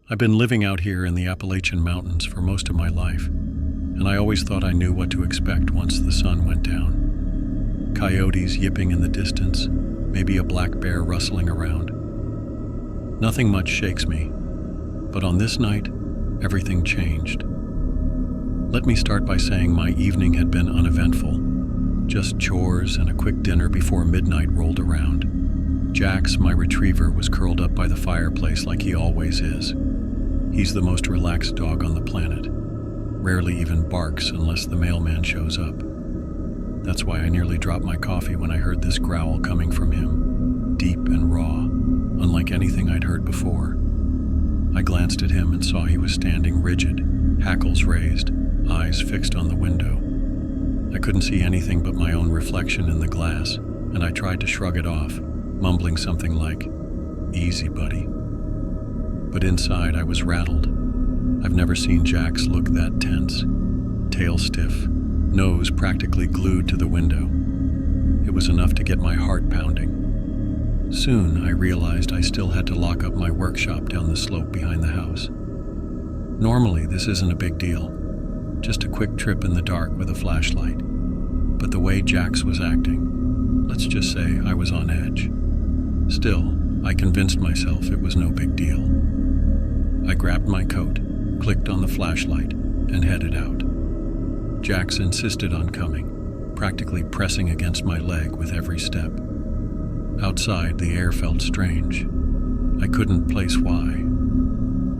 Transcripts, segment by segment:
I've been living out here in the Appalachian Mountains for most of my life, and I always thought I knew what to expect once the sun went down. Coyotes yipping in the distance, maybe a black bear rustling around. Nothing much shakes me, but on this night, everything changed. Let me start by saying my evening had been uneventful. Just chores and a quick dinner before midnight rolled around. Jax, my retriever, was curled up by the fireplace like he always is. He's the most relaxed dog on the planet. Rarely even barks unless the mailman shows up. That's why I nearly dropped my coffee when I heard this growl coming from him, deep and raw, unlike anything I'd heard before. I glanced at him and saw he was standing rigid, hackles raised, eyes fixed on the window. I couldn't see anything but my own reflection in the glass, and I tried to shrug it off, mumbling something like, "Easy, buddy." But inside I was rattled. I've never seen Jax look that tense, tail stiff, nose practically glued to the window. It was enough to get my heart pounding. Soon I realized I still had to lock up my workshop down the slope behind the house. Normally this isn't a big deal, just a quick trip in the dark with a flashlight. But the way Jax was acting, let's just say I was on edge. Still, I convinced myself it was no big deal. I grabbed my coat, clicked on the flashlight, and headed out. Jax insisted on coming, practically pressing against my leg with every step. Outside, the air felt strange. I couldn't place why.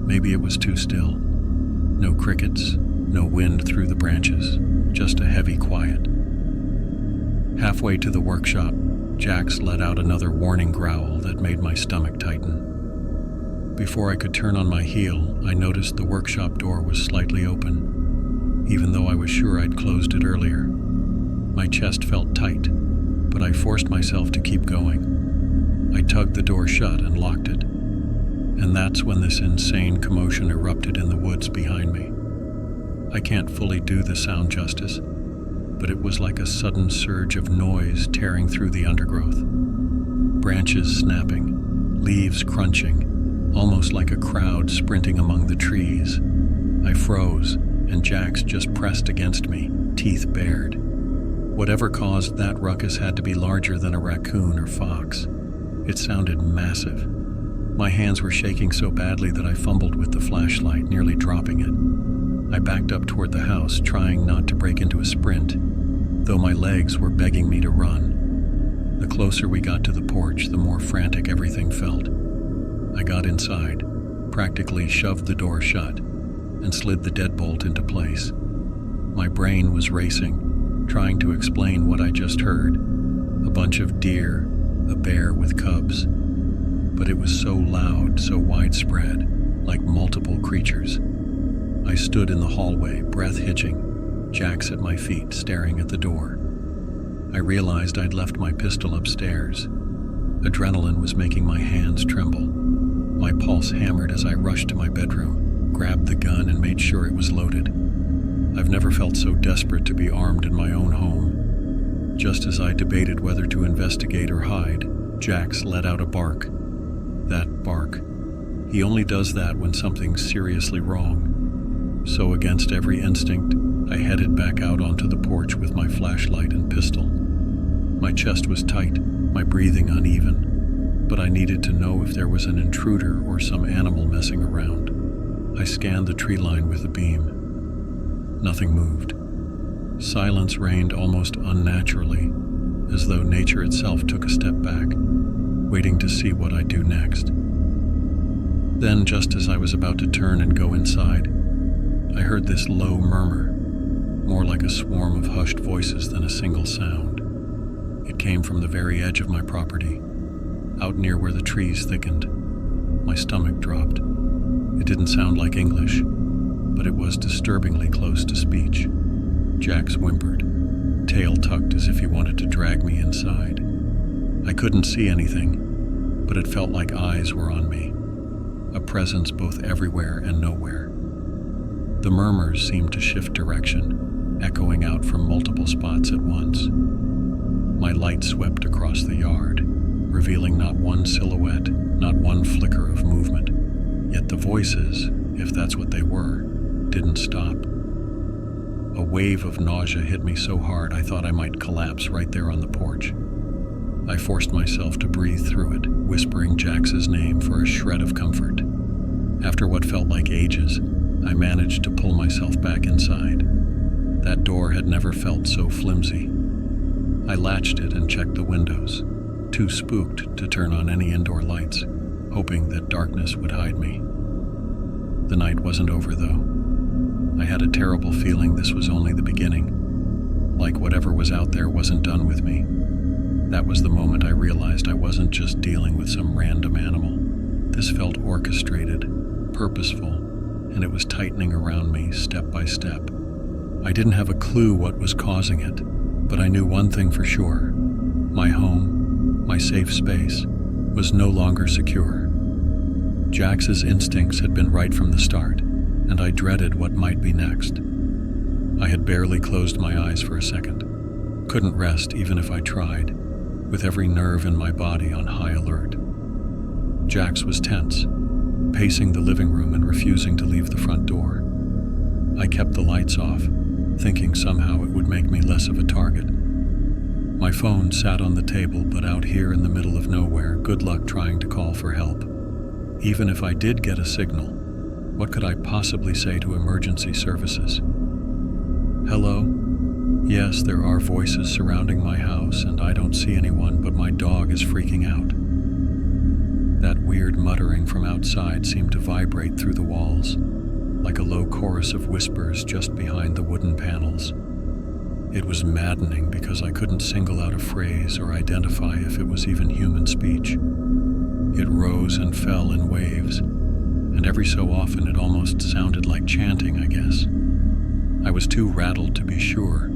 Maybe it was too still. No crickets, no wind through the branches, just a heavy quiet. Halfway to the workshop, Jax let out another warning growl that made my stomach tighten. Before I could turn on my heel, I noticed the workshop door was slightly open, even though I was sure I'd closed it earlier. My chest felt tight, but I forced myself to keep going. I tugged the door shut and locked it. And that's when this insane commotion erupted in the woods behind me. I can't fully do the sound justice, but it was like a sudden surge of noise tearing through the undergrowth. Branches snapping, leaves crunching, almost like a crowd sprinting among the trees. I froze, and Jax just pressed against me, teeth bared. Whatever caused that ruckus had to be larger than a raccoon or fox. It sounded massive. My hands were shaking so badly that I fumbled with the flashlight, nearly dropping it. I backed up toward the house, trying not to break into a sprint, though my legs were begging me to run. The closer we got to the porch, the more frantic everything felt. I got inside, practically shoved the door shut, and slid the deadbolt into place. My brain was racing, trying to explain what I just heard. A bunch of deer, a bear with cubs. But it was so loud, so widespread, like multiple creatures. I stood in the hallway, breath hitching, Jax at my feet, staring at the door. I realized I'd left my pistol upstairs. Adrenaline was making my hands tremble. My pulse hammered as I rushed to my bedroom, grabbed the gun, and made sure it was loaded. I've never felt so desperate to be armed in my own home. Just as I debated whether to investigate or hide, Jax let out a bark. That bark. He only does that when something's seriously wrong. So against every instinct, I headed back out onto the porch with my flashlight and pistol. My chest was tight, my breathing uneven, but I needed to know if there was an intruder or some animal messing around. I scanned the tree line with the beam. Nothing moved. Silence reigned almost unnaturally, as though nature itself took a step back, waiting to see what I'd do next. Then, just as I was about to turn and go inside, I heard this low murmur, more like a swarm of hushed voices than a single sound. It came from the very edge of my property, out near where the trees thickened. My stomach dropped. It didn't sound like English, but it was disturbingly close to speech. Jax whimpered, tail tucked as if he wanted to drag me inside. I couldn't see anything, but it felt like eyes were on me, a presence both everywhere and nowhere. The murmurs seemed to shift direction, echoing out from multiple spots at once. My light swept across the yard, revealing not one silhouette, not one flicker of movement. Yet the the voices, if that's what they were, didn't stop. A wave of nausea hit me so hard I thought I might collapse right there on the porch. I forced myself to breathe through it, whispering Jax's name for a shred of comfort. After what felt like ages, I managed to pull myself back inside. That door had never felt so flimsy. I latched it and checked the windows, too spooked to turn on any indoor lights, hoping that darkness would hide me. The night wasn't over, though. I had a terrible feeling this was only the beginning, like whatever was out there wasn't done with me. That was the moment I realized I wasn't just dealing with some random animal. This felt orchestrated, purposeful, and it was tightening around me step by step. I didn't have a clue what was causing it, but I knew one thing for sure. My home, my safe space, was no longer secure. Jax's instincts had been right from the start, and I dreaded what might be next. I had barely closed my eyes for a second. Couldn't rest even if I tried, with every nerve in my body on high alert. Jax was tense, pacing the living room and refusing to leave the front door. I kept the lights off, thinking somehow it would make me less of a target. My phone sat on the table, but out here in the middle of nowhere, good luck trying to call for help. Even if I did get a signal, what could I possibly say to emergency services? Hello? Yes, there are voices surrounding my house, and I don't see anyone, but my dog is freaking out. That weird muttering from outside seemed to vibrate through the walls, like a low chorus of whispers just behind the wooden panels. It was maddening because I couldn't single out a phrase or identify if it was even human speech. It rose and fell in waves, and every so often it almost sounded like chanting, I guess. I was too rattled to be sure.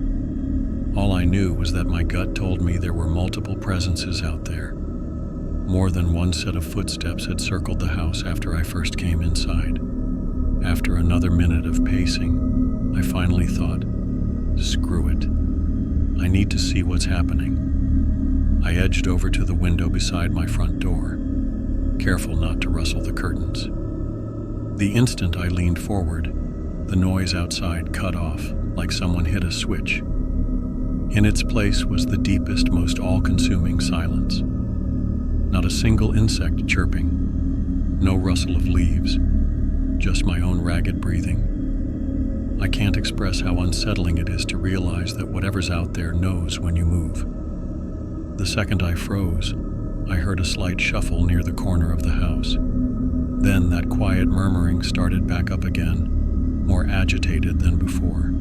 All I knew was that my gut told me there were multiple presences out there. More than one set of footsteps had circled the house after I first came inside. After another minute of pacing, I finally thought, screw it. I need to see what's happening. I edged over to the window beside my front door, careful not to rustle the curtains. The instant I leaned forward, the noise outside cut off like someone hit a switch. In its place was the deepest, most all-consuming silence. Not a single insect chirping, no rustle of leaves, just my own ragged breathing. I can't express how unsettling it is to realize that whatever's out there knows when you move. The second I froze, I heard a slight shuffle near the corner of the house. Then that quiet murmuring started back up again, more agitated than before.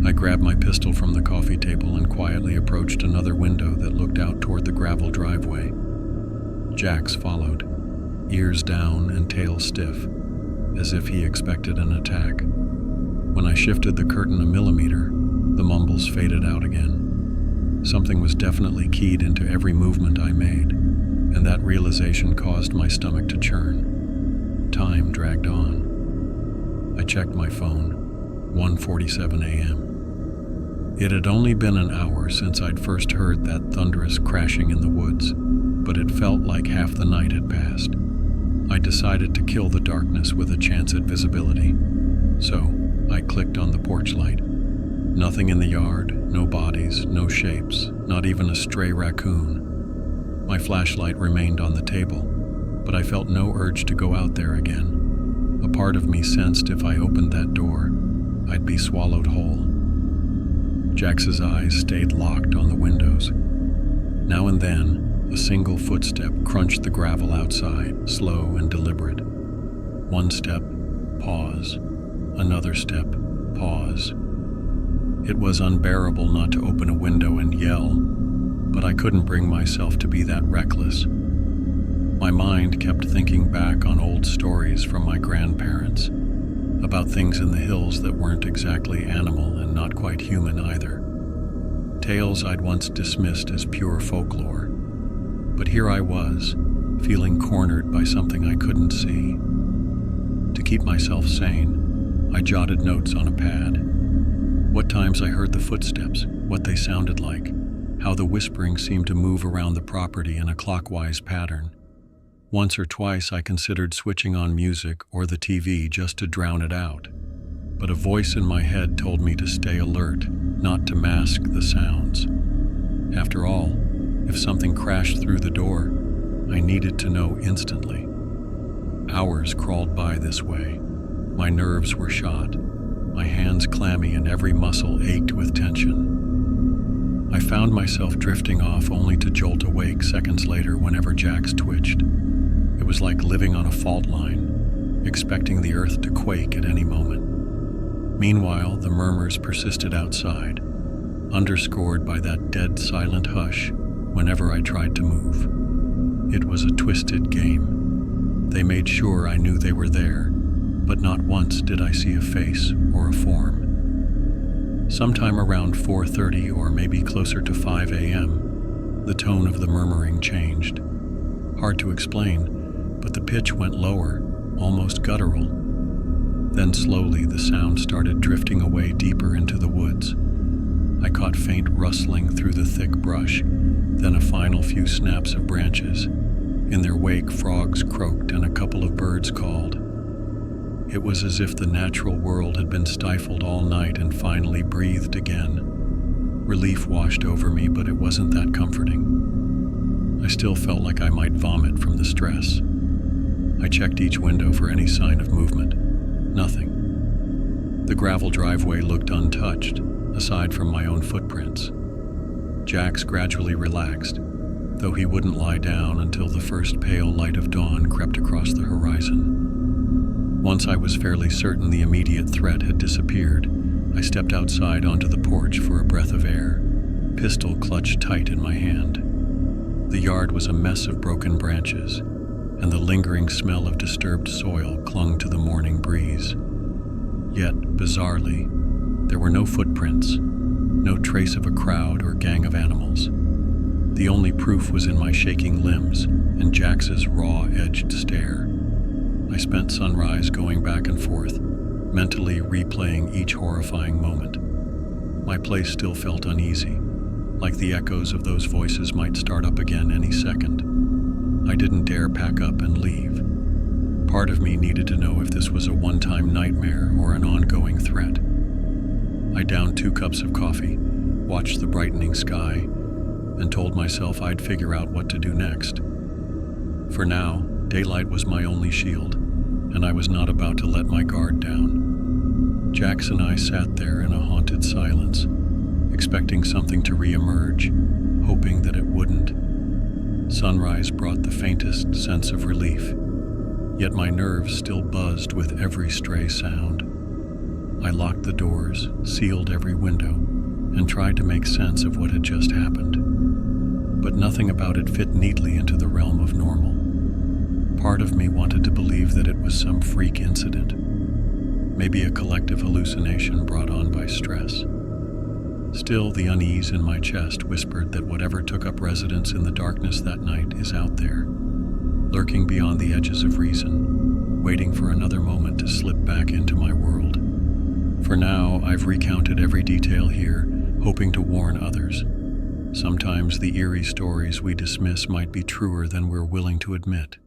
I grabbed my pistol from the coffee table and quietly approached another window that looked out toward the gravel driveway. Jax followed, ears down and tail stiff, as if he expected an attack. When I shifted the curtain a millimeter, the mumbles faded out again. Something was definitely keyed into every movement I made, and that realization caused my stomach to churn. Time dragged on. I checked my phone, 1:47 a.m. It had only been an hour since I'd first heard that thunderous crashing in the woods, but it felt like half the night had passed. I decided to kill the darkness with a chance at visibility. So, I clicked on the porch light. Nothing in the yard, no bodies, no shapes, not even a stray raccoon. My flashlight remained on the table, but I felt no urge to go out there again. A part of me sensed if I opened that door, I'd be swallowed whole. Jax's eyes stayed locked on the windows. Now and then, a single footstep crunched the gravel outside, slow and deliberate. One step, pause. Another step, pause. It was unbearable not to open a window and yell, but I couldn't bring myself to be that reckless. My mind kept thinking back on old stories from my grandparents, about things in the hills that weren't exactly animal and not quite human either. Tales I'd once dismissed as pure folklore. But here I was, feeling cornered by something I couldn't see. To keep myself sane, I jotted notes on a pad. What times I heard the footsteps, what they sounded like, how the whispering seemed to move around the property in a clockwise pattern. Once or twice I considered switching on music or the TV just to drown it out, but a voice in my head told me to stay alert, not to mask the sounds. After all, if something crashed through the door, I needed to know instantly. Hours crawled by this way. My nerves were shot, my hands clammy and every muscle ached with tension. I found myself drifting off only to jolt awake seconds later whenever Jax twitched. It was like living on a fault line, expecting the earth to quake at any moment. Meanwhile, the murmurs persisted outside, underscored by that dead silent hush whenever I tried to move. It was a twisted game. They made sure I knew they were there, but not once did I see a face or a form. Sometime around 4:30 or maybe closer to 5 a.m., the tone of the murmuring changed. Hard to explain, but the pitch went lower, almost guttural. Then slowly the sound started drifting away deeper into the woods. I caught faint rustling through the thick brush, then a final few snaps of branches. In their wake, frogs croaked and a couple of birds called. It was as if the natural world had been stifled all night and finally breathed again. Relief washed over me, but it wasn't that comforting. I still felt like I might vomit from the stress. I checked each window for any sign of movement. Nothing. The gravel driveway looked untouched, aside from my own footprints. Jax gradually relaxed, though he wouldn't lie down until the first pale light of dawn crept across the horizon. Once I was fairly certain the immediate threat had disappeared, I stepped outside onto the porch for a breath of air, pistol clutched tight in my hand. The yard was a mess of broken branches, and the lingering smell of disturbed soil clung to the morning breeze. Yet, bizarrely, there were no footprints, no trace of a crowd or gang of animals. The only proof was in my shaking limbs and Jax's raw-edged stare. I spent sunrise going back and forth, mentally replaying each horrifying moment. My place still felt uneasy, like the echoes of those voices might start up again any second. I didn't dare pack up and leave. Part of me needed to know if this was a one-time nightmare or an ongoing threat. I downed 2 cups of coffee, watched the brightening sky, and told myself I'd figure out what to do next. For now, daylight was my only shield, and I was not about to let my guard down. Jax and I sat there in a haunted silence, expecting something to re-emerge, hoping that it wouldn't. Sunrise brought the faintest sense of relief, yet my nerves still buzzed with every stray sound. I locked the doors, sealed every window, and tried to make sense of what had just happened. But nothing about it fit neatly into the realm of normal. Part of me wanted to believe that it was some freak incident, maybe a collective hallucination brought on by stress. Still, the unease in my chest whispered that whatever took up residence in the darkness that night is out there, lurking beyond the edges of reason, waiting for another moment to slip back into my world. For now, I've recounted every detail here, hoping to warn others. Sometimes the eerie stories we dismiss might be truer than we're willing to admit.